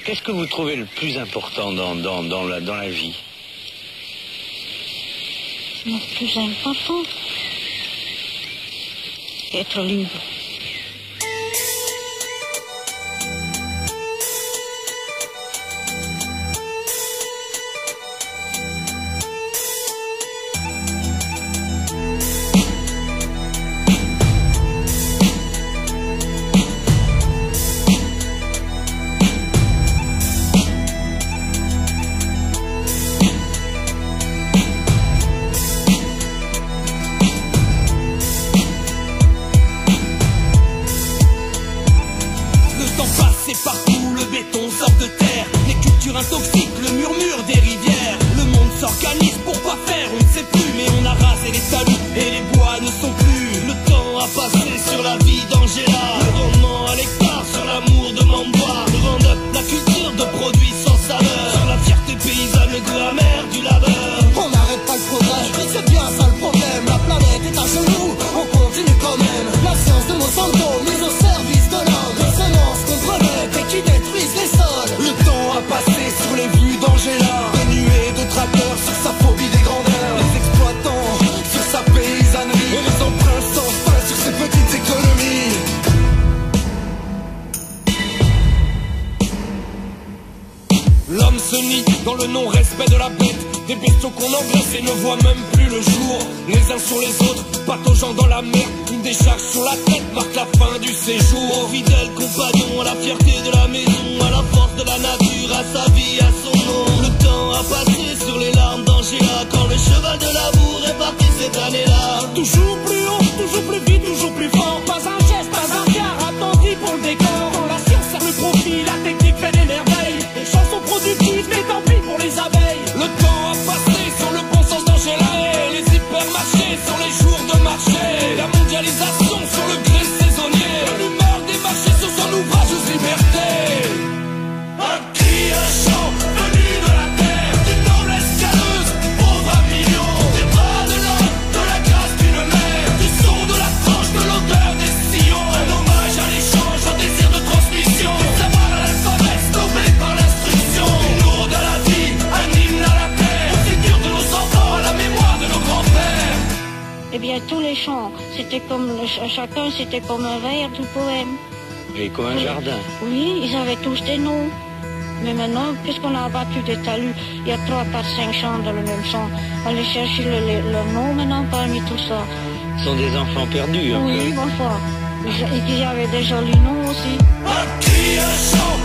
Qu'est-ce que vous trouvez le plus important dans la vie? Le plus important, être libre. Partout le béton sort de terre, les cultures intoxiquent le murmure des rivières. Le monde s'organise pour pas faire, on ne sait plus, mais on a rasé les talus et les bois ne sont plus. Le temps a passé sur la vie d'Angela, le rendement à l'hectare sur l'amour de Mambois. Le round-up, la culture de produits sans saveur, sur la fierté paysanne, le goût amer du labeur. On n'arrête pas le progrès, c'est bien ça le problème. La planète est à genoux, on continue quand même. La science de Monsanto mise au service de l'homme. Les semences qu'on brevette et qui détruisent les sols. Le temps a passé sur les vues d'Angela, des nuées de tracteurs sur sa phobie des grandeurs. Les exploitants sur sa paysannerie et les emprunts sans fin sur ses petites économies. L'homme se nie dans le non-respect de la bête, des bestiaux qu'on engraisse et ne voit même plus le jour. Les uns sur les autres, pataugeant dans la mer, une décharge sur la tête marque la fin du séjour. Au fidèle compagnon, à la fierté de la maison, à la force de la nature, à sa vie, à son nom. Le temps a passé sur les larmes d'Angela, quand le cheval de l'amour est parti cette année-là. Toujours plus haut, toujours plus vite, toujours plus fort. Pas un geste, pas un quart, attendu pour le décor. Quand la science sert le profit, la technique fait des merveilles. Les chansons productives, mais tant pis pour les abeilles. Le temps a passé sur le bon sens d'Angela et les hypermarchés sur les jours de marché. La mondialisation sur le gré saisonnier, l'humeur des marchés sur son ouvrage aux libertés. Un cri, un chant venu de la terre, d'une noblesse calleuse, pauvre à millions. Des bras de l'homme, de la grâce d'une mère, du son de la tranche, de l'odeur des sillons. Un hommage à l'échange, au désir de transmission, du savoir à l'alphabet, stoppé par l'instruction. Une ode à la vie, un hymne à la terre, au futur de nos enfants, à la mémoire de nos grands-pères. Eh bien, tous les chants, c'était comme chacun, c'était comme un vers du poème. Et comme un jardin. Oui, ils avaient tous des noms. Mais maintenant, puisqu'on a abattu des talus, il y a 3, 4, 5 chants dans le même chant. Allez chercher leur nom maintenant parmi tout ça. Ce sont des enfants perdus. Oui, bon fois. Ils avaient des jolis noms aussi. Un cri, un chant,